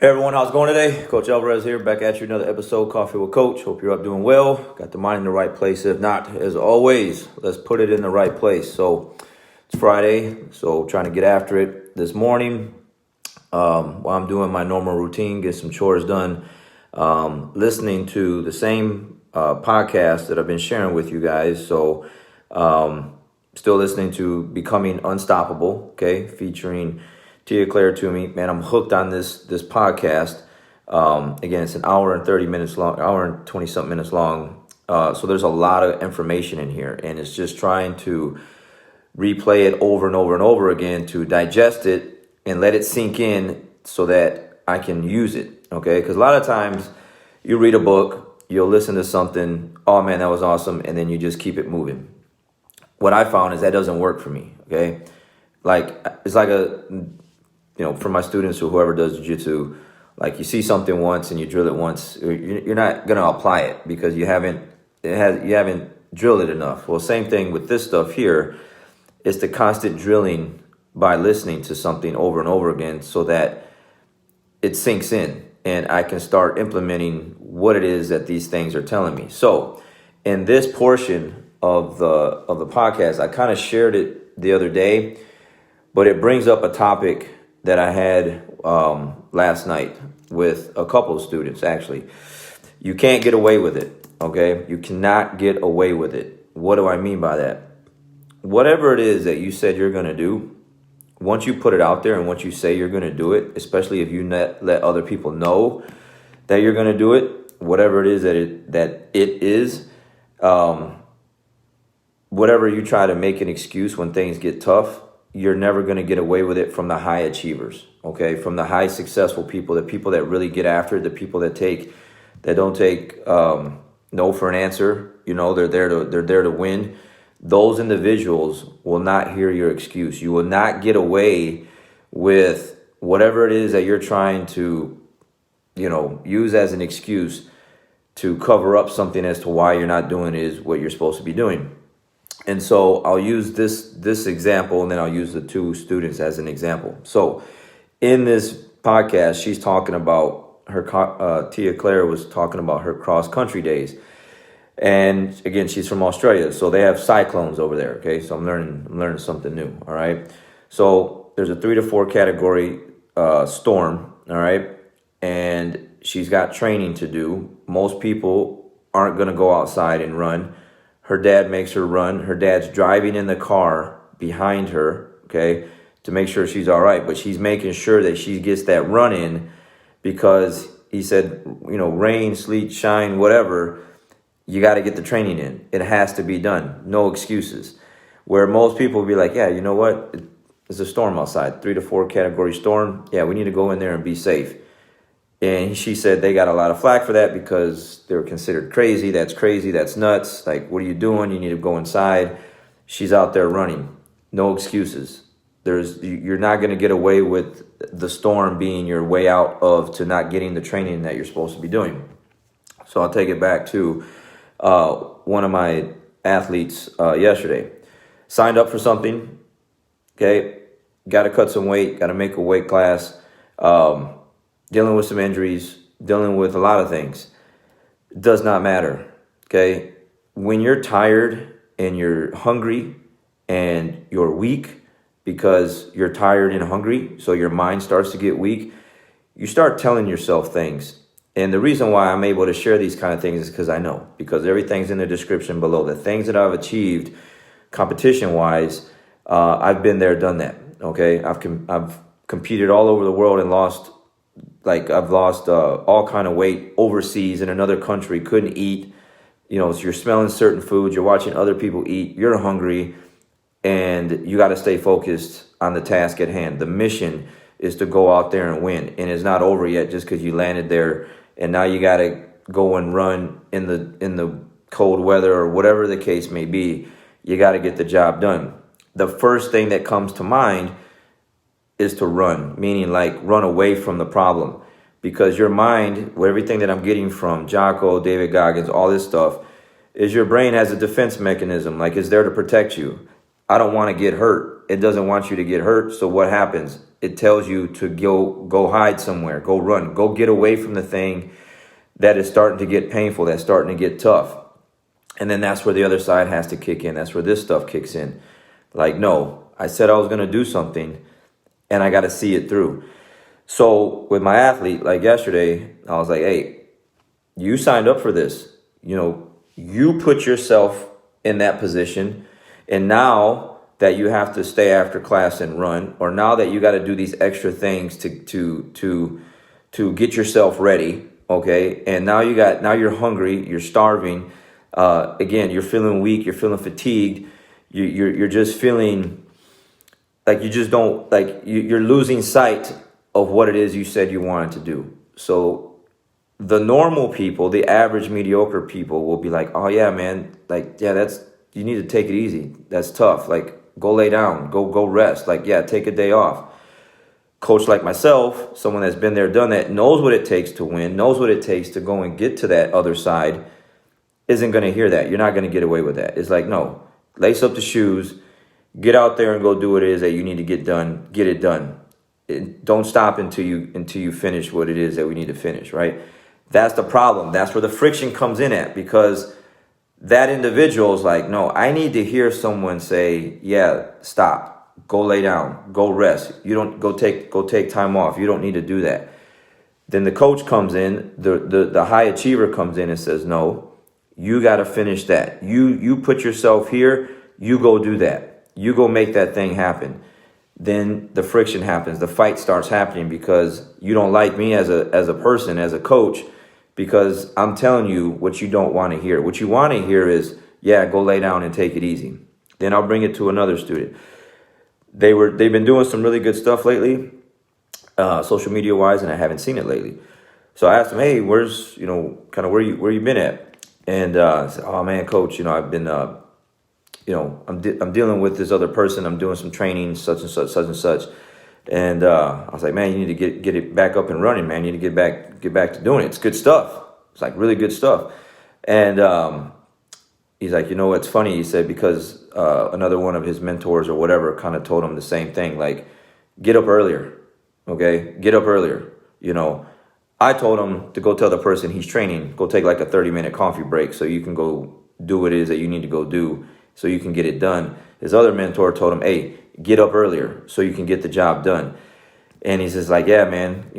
Hey everyone, how's it going today? Coach Alvarez here, back at you another episode, Coffee with Coach. Hope you're up doing well. Got the mind in the right place. If not, as always, let's put it in the right place. So it's Friday, so trying to get after it this morning. While I'm doing my normal routine, get some chores done, listening to the same podcast that I've been sharing with you guys. So still listening to Becoming Unstoppable, okay, featuring Tia Claire Toomey. Man, I'm hooked on this podcast. Again, it's an hour and 30 minutes long, hour and 20 something minutes long. So there's a lot of information in here, and it's just trying to replay it over and over and over again to digest it and let it sink in so that I can use it. Okay, because a lot of times you read a book, you'll listen to something, oh man, that was awesome, and then you just keep it moving. What I found is that doesn't work for me. Okay, like it's like for my students or whoever does jiu-jitsu, like you see something once and you drill it once, you're not going to apply it because you haven't drilled it enough. Well, same thing with this stuff here. It's the constant drilling by listening to something over and over again so that it sinks in and I can start implementing what it is that these things are telling me. So in this portion of the podcast, I kind of shared it the other day, but it brings up a topic that I had last night with a couple of students, actually. You can't get away with it, okay? You cannot get away with it. What do I mean by that? Whatever it is that you said you're going to do, once you put it out there and once you say you're going to do it, especially if you let other people know that you're going to do it, whatever it is that it is, whatever you try to make an excuse when things get tough, you're never going to get away with it from the high achievers, okay? From the high successful people, the people that really get after it, the people that don't take no for an answer. You know, they're there to win. Those individuals will not hear your excuse. You will not get away with whatever it is that you're trying to, use as an excuse to cover up something as to why you're not doing is what you're supposed to be doing. And so I'll use this example, and then I'll use the two students as an example. So in this podcast, she's talking about her, Tia Claire was talking about her cross-country days. And again, she's from Australia, so they have cyclones over there, okay? So I'm learning something new, all right? So there's a 3 to 4 category storm, all right? And she's got training to do. Most people aren't going to go outside and run. Her dad makes her run. Her dad's driving in the car behind her, okay, to make sure she's all right. But she's making sure that she gets that run in because he said, rain, sleet, shine, whatever, you got to get the training in. It has to be done. No excuses. Where most people will be like, yeah, you know what? It's a storm outside, 3 to 4 category storm. Yeah, we need to go in there and be safe. And she said they got a lot of flack for that because they were considered crazy. That's crazy. That's nuts. Like, what are you doing? You need to go inside. She's out there running. No excuses. You're not going to get away with the storm being your way out to not getting the training that you're supposed to be doing. So I'll take it back to one of my athletes yesterday. Signed up for something. Okay. Got to cut some weight. Got to make a weight class. Dealing with some injuries, dealing with a lot of things. It does not matter, okay? When you're tired and you're hungry and you're weak because you're tired and hungry, so your mind starts to get weak, you start telling yourself things. And the reason why I'm able to share these kind of things is because I know, because everything's in the description below. The things that I've achieved competition-wise, I've been there, done that, okay? I've competed all over the world and I've lost all kind of weight overseas in another country, couldn't eat, so you're smelling certain foods, you're watching other people eat, you're hungry, and you got to stay focused on the task at hand. The mission is to go out there and win, and it's not over yet just because you landed there, and now you got to go and run in the cold weather or whatever the case may be. You got to get the job done. The first thing that comes to mind is to run, meaning like run away from the problem, because your mind, everything that I'm getting from Jocko, David Goggins, all this stuff, is your brain has a defense mechanism, like it's there to protect you. I don't want to get hurt. It doesn't want you to get hurt. So what happens? it tells you to go hide somewhere, go run, go get away from the thing that is starting to get painful, that's starting to get tough. And then that's where the other side has to kick in. That's where this stuff kicks in. Like, no, I said I was going to do something and I got to see it through. So with my athlete, like yesterday, I was like, hey, you signed up for this. You know, you put yourself in that position. And now that you have to stay after class and run, or now that you got to do these extra things to get yourself ready, okay? And now you're hungry, you're starving. Again, you're feeling weak, you're feeling fatigued. You're just feeling like you just don't, like you're losing sight of what it is you said you wanted to do. So the normal people, the average mediocre people will be like, oh yeah, man, like, yeah, you need to take it easy. That's tough. Like, go lay down, go rest. Like, yeah, take a day off. Coach like myself, someone that's been there, done that, knows what it takes to win, knows what it takes to go and get to that other side, isn't going to hear that. You're not going to get away with that. It's like, no, lace up the shoes, get out there and go do what it is that you need to get done. Get it done. Don't stop until you finish what it is that we need to finish, right? That's the problem. That's where the friction comes in at, because that individual is like, no, I need to hear someone say, yeah, stop, go lay down, go rest. You don't go take time off. You don't need to do that. Then the coach comes in, the high achiever comes in and says, no, you got to finish that. You put yourself here, you go do that. You go make that thing happen. Then the friction happens. The fight starts happening because you don't like me as a person, as a coach, because I'm telling you what you don't want to hear. What you want to hear is, yeah, go lay down and take it easy. Then I'll bring it to another student. They've been doing some really good stuff lately, social media wise, and I haven't seen it lately. So I asked them, hey, where's, kind of where you been at? And I said, oh man, coach, I've been, I'm dealing with this other person. I'm doing some training, such and such, such and such. And I was like, man, you need to get it back up and running, man. You need to get back to doing it. It's good stuff. It's like really good stuff. And he's like, it's funny. He said, because another one of his mentors or whatever kind of told him the same thing, like, get up earlier. Okay, get up earlier. I told him to go tell the person he's training, go take like a 30-minute coffee break so you can go do what it is that you need to go do so you can get it done. His other mentor told him, hey, get up earlier so you can get the job done. And he's just like, yeah, man,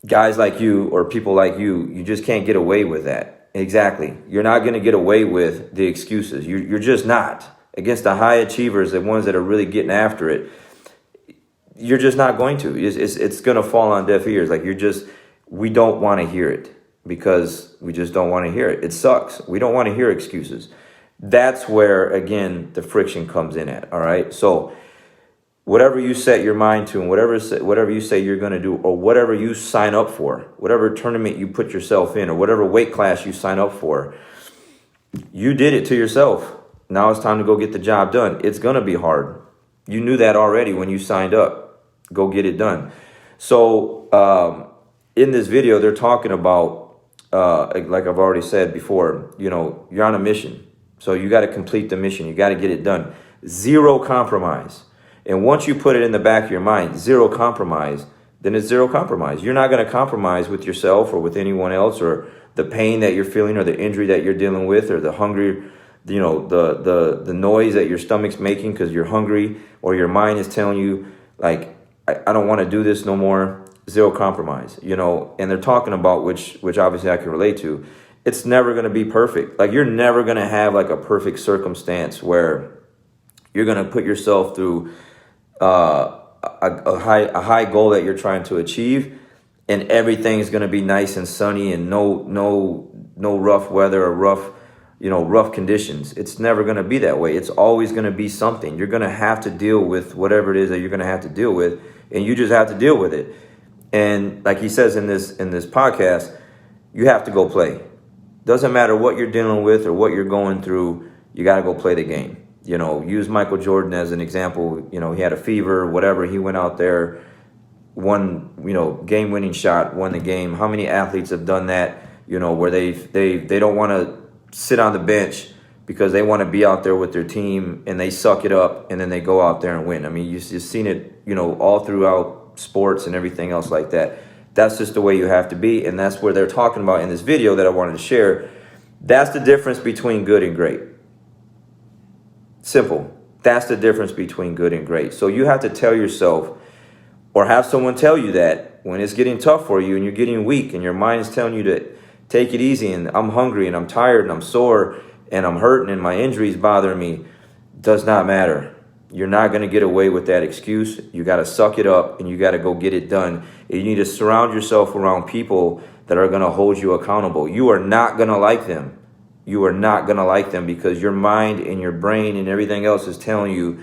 guys like you or people like you just can't get away with that. Exactly. You're not going to get away with the excuses. You're just not. Against the high achievers, the ones that are really getting after it, you're just not going to. It's going to fall on deaf ears. Like, we don't want to hear it because we just don't want to hear it. It sucks. We don't want to hear excuses. That's where, again, the friction comes in at, all right? So whatever you set your mind to and whatever you say you're going to do, or whatever you sign up for, whatever tournament you put yourself in, or whatever weight class you sign up for, you did it to yourself. Now it's time to go get the job done. It's going to be hard. You knew that already when you signed up. Go get it done. So in this video, they're talking about, like I've already said before, you're on a mission. So you got to complete the mission. You got to get it done. Zero compromise. And once you put it in the back of your mind, zero compromise, then it's zero compromise. You're not going to compromise with yourself or with anyone else, or the pain that you're feeling, or the injury that you're dealing with, or the hunger, the noise that your stomach's making because you're hungry, or your mind is telling you, like, I don't want to do this no more. Zero compromise, and they're talking about, which obviously I can relate to. It's never going to be perfect. Like, you're never going to have like a perfect circumstance where you're going to put yourself through a high goal that you're trying to achieve, and everything's going to be nice and sunny and no rough weather or rough conditions. It's never going to be that way. It's always going to be something. You're going to have to deal with whatever it is that you're going to have to deal with, and you just have to deal with it. And like he says in this podcast, you have to go play. Doesn't matter what you're dealing with or what you're going through, you got to go play the game. Use Michael Jordan as an example. He had a fever, whatever. He went out there, won, game-winning shot, won the game. How many athletes have done that, where they don't want to sit on the bench because they want to be out there with their team and they suck it up and then they go out there and win. I mean, you've seen it, you know, all throughout sports and everything else like that. That's just the way you have to be. And that's where they're talking about in this video that I wanted to share. That's the difference between good and great. Simple. That's the difference between good and great. So you have to tell yourself, or have someone tell you that when it's getting tough for you and you're getting weak and your mind is telling you to take it easy and I'm hungry and I'm tired and I'm sore and I'm hurting and my injuries bothering me, does not matter. You're not going to get away with that excuse. You got to suck it up and you got to go get it done. You need to surround yourself around people that are going to hold you accountable. You are not going to like them. You are not going to like them because your mind and your brain and everything else is telling you,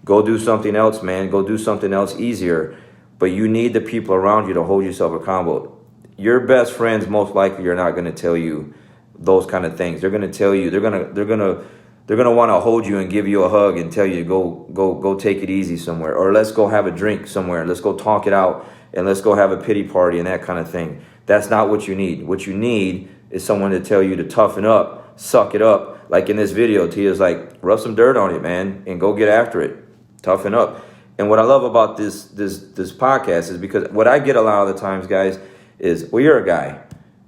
go do something else, man. Go do something else easier. But you need the people around you to hold yourself accountable. Your best friends most likely are not going to tell you those kind of things. They're going to tell you, they're going to want to hold you and give you a hug and tell you to go take it easy somewhere, or let's go have a drink somewhere. Let's go talk it out and let's go have a pity party and that kind of thing. That's not what you need. What you need is someone to tell you to toughen up, suck it up. Like in this video, Tia's like, rub some dirt on it, man, and go get after it. Toughen up. And what I love about this podcast is because what I get a lot of the times, guys, is, well, you're a guy.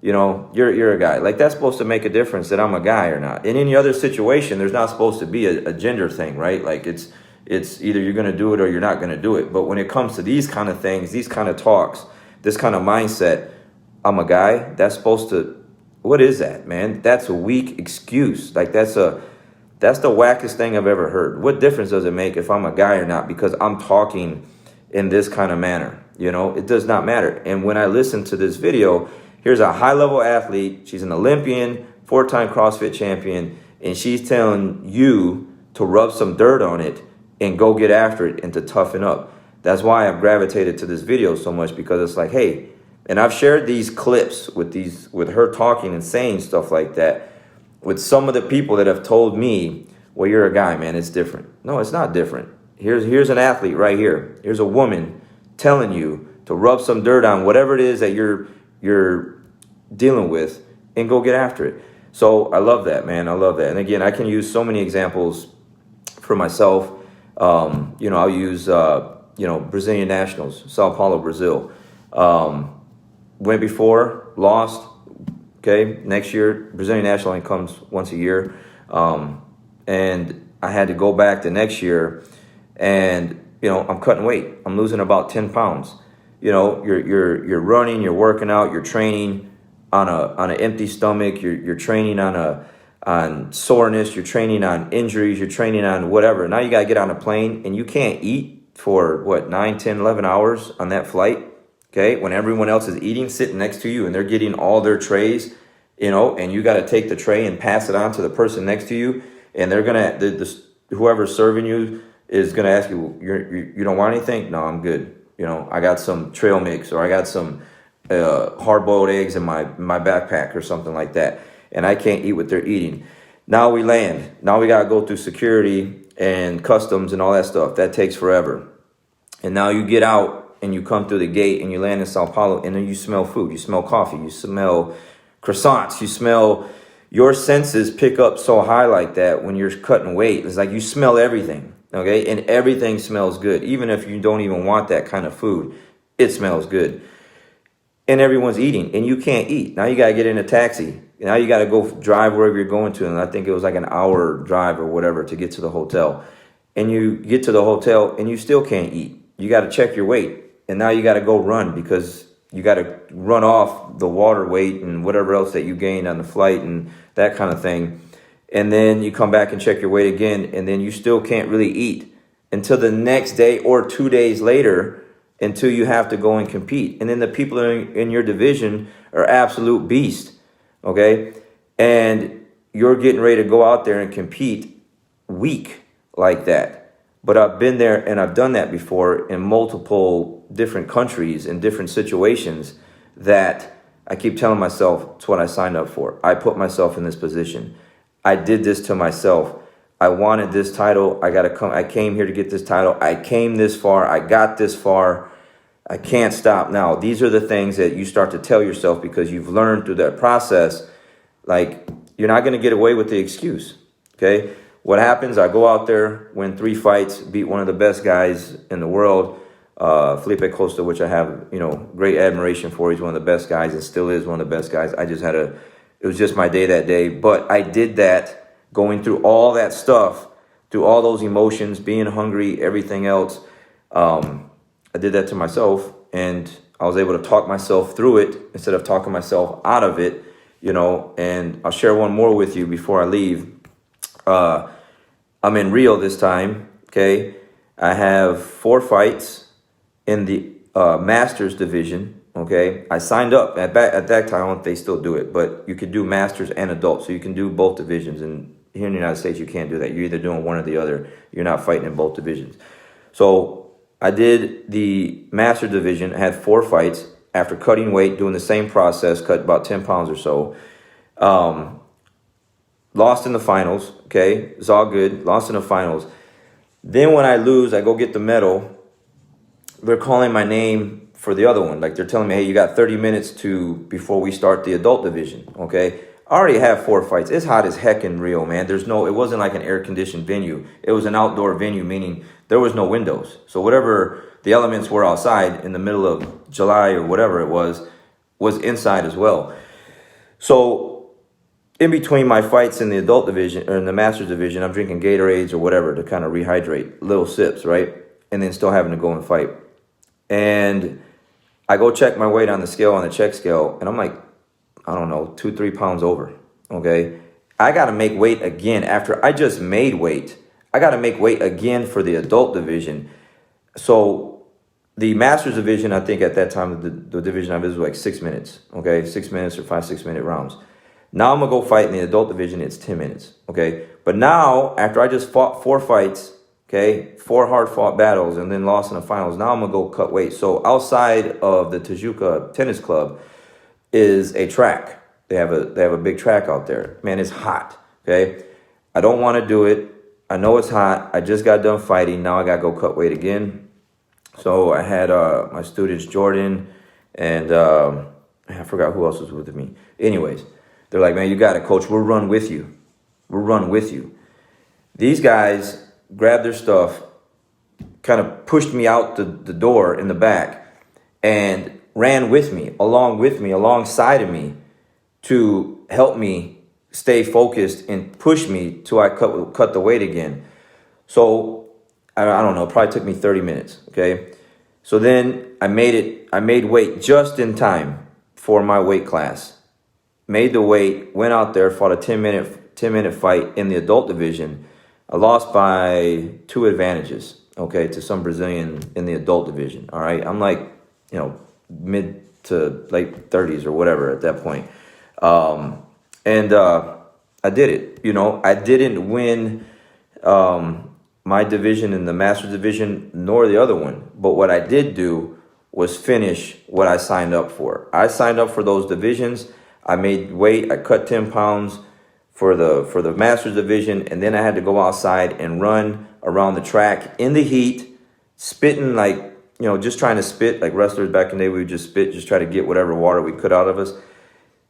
You know, you're a guy. Like, that's supposed to make a difference that I'm a guy or not. In any other situation, there's not supposed to be a gender thing, right? Like, it's either you're going to do it or you're not going to do it. But when it comes to these kind of things, these kind of talks, this kind of mindset, I'm a guy, that's supposed to, what is that, man? That's a weak excuse. Like, that's the wackest thing I've ever heard. What difference does it make if I'm a guy or not because I'm talking in this kind of manner? You know, it does not matter. And when I listen to this video, here's a high-level athlete. She's an Olympian, 4-time CrossFit champion, and she's telling you to rub some dirt on it and go get after it and to toughen up. That's why I've gravitated to this video so much, because it's like, hey, and I've shared these clips with her talking and saying stuff like that with some of the people that have told me, well, you're a guy, man, it's different. No, it's not different. Here's an athlete right here. Here's a woman telling you to rub some dirt on whatever it is that you're dealing with and go get after it. So I love that, man. I love that. And again, I can use so many examples for myself. You know, I'll use, Brazilian nationals, Sao Paulo, Brazil. Went before, lost. Okay, next year, Brazilian national only comes once a year. And I had to go back the next year and, you know, I'm cutting weight. I'm losing about 10 pounds. You know, you're running, you're working out, you're training on an empty stomach, you're training on soreness, you're training on injuries, you're training on whatever. Now you got to get on a plane and you can't eat for what, 9, 10, 11 hours on that flight. Okay, when everyone else is eating, sitting next to you and they're getting all their trays, you know, and you got to take the tray and pass it on to the person next to you, and they're going to, whoever's serving you is going to ask you, you don't want anything? No, I'm good. You know, I got some trail mix, or I got some hard-boiled eggs in my backpack or something like that, and I can't eat what they're eating. Now we land. Now we got to go through security and customs and all that stuff. That takes forever. And now you get out and you come through the gate and you land in Sao Paulo, and then you smell food. You smell coffee. You smell croissants. You smell, your senses pick up so high like that when you're cutting weight. It's like you smell everything. Okay, and everything smells good. Even if you don't even want that kind of food, it smells good. And everyone's eating, and you can't eat. Now you got to get in a taxi. Now you got to go drive wherever you're going to. And I think it was like an hour drive or whatever to get to the hotel. And you get to the hotel, and you still can't eat. You got to check your weight. And now you got to go run, because you got to run off the water weight and whatever else that you gained on the flight and that kind of thing. And then you come back and check your weight again, and then you still can't really eat until the next day or 2 days later, until you have to go and compete. And then the people in your division are absolute beasts, okay? And you're getting ready to go out there and compete weak like that. But I've been there and I've done that before in multiple different countries, in different situations, that I keep telling myself, it's what I signed up for. I put myself in this position. I did this to myself. I wanted this title. I came here to get this title. I came this far. I got this far. I can't stop now. These are the things that you start to tell yourself, because you've learned through that process, like, you're not going to get away with the excuse. Okay. What happens? I go out there, win 3 fights, beat one of the best guys in the world, Felipe Costa, which I have, great admiration for. He's one of the best guys and still is one of the best guys. It was just my day that day. But I did that, going through all that stuff, through all those emotions, being hungry, everything else. I did that to myself, and I was able to talk myself through it instead of talking myself out of it, and I'll share one more with you before I leave. I'm in Rio this time, okay? I have 4 fights in the Masters division, okay? I signed up at that time. I don't know if they still do it, but you could do Masters and Adult, so you can do both divisions. And here in the United States, you can't do that. You're either doing one or the other. You're not fighting in both divisions. So I did the Master division. I had 4 fights. After cutting weight, doing the same process, cut about 10 pounds or so. Lost in the finals, okay? It's all good. Lost in the finals. Then when I lose, I go get the medal. They're calling my name for the other one. Like, they're telling me, hey, you got 30 minutes before we start the adult division, okay? I already have 4 fights. It's hot as heck in Rio, man. It wasn't like an air-conditioned venue. It was an outdoor venue, meaning there was no windows. So whatever the elements were outside in the middle of July or whatever it was inside as well. So in between my fights in the adult division or in the Masters division, I'm drinking Gatorades or whatever to kind of rehydrate, little sips, right? And then still having to go and fight. And I go check my weight on the scale, on the check scale, and I'm like, I don't know, 2-3 pounds over, okay? I got to make weight again after I just made weight. I got to make weight again for the adult division. So the Masters division, I think at that time, the division I was like 6 minutes, okay? 6 minutes or 5-6 minute rounds. Now I'm going to go fight in the adult division. It's 10 minutes, okay? But now, after I just fought 4 fights, okay, 4 hard-fought battles and then lost in the finals, now I'm going to go cut weight. So outside of the Tijuca Tennis Club is a track. They have a big track out there. Man, it's hot, okay? I don't want to do it. I know it's hot. I just got done fighting. Now I got to go cut weight again. So I had my students, Jordan, and I forgot who else was with me. Anyways, they're like, man, you got it, coach. We'll run with you. We'll run with you. These guys grabbed their stuff, kind of pushed me out the door in the back, and ran with me, alongside of me, to help me stay focused and push me till I cut the weight again. So I don't know, it probably took me 30 minutes, okay? So then I made weight just in time for my weight class. Made the weight, went out there, fought a 10-minute fight in the adult division. I lost by 2 advantages, okay, to some Brazilian in the adult division, all right? I'm like, mid to late 30s or whatever at that point. And I did it, I didn't win my division in the Masters division nor the other one. But what I did do was finish what I signed up for. I signed up for those divisions. I made weight. I cut 10 pounds for the Masters division, and then I had to go outside and run around the track in the heat, spitting just trying to spit like wrestlers back in the day. We would just spit, just try to get whatever water we could out of us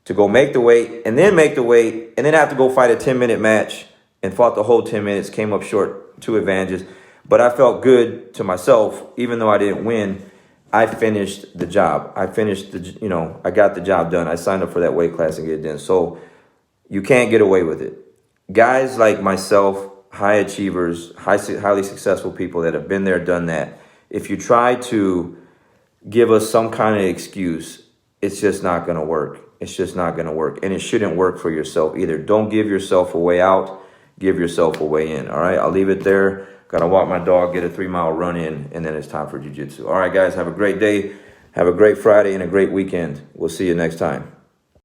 to go make the weight, and then have to go fight a 10-minute match, and fought the whole 10 minutes, came up short, 2 advantages. But I felt good to myself, even though I didn't win. I finished the job. I got the job done. I signed up for that weight class and get it done. So you can't get away with it. Guys like myself, high achievers, highly successful people that have been there, done that, if you try to give us some kind of excuse, it's just not going to work. It's just not going to work. And it shouldn't work for yourself either. Don't give yourself a way out. Give yourself a way in. All right, I'll leave it there. Got to walk my dog, get a 3-mile run in, and then it's time for jiu-jitsu. All right, guys, have a great day. Have a great Friday and a great weekend. We'll see you next time.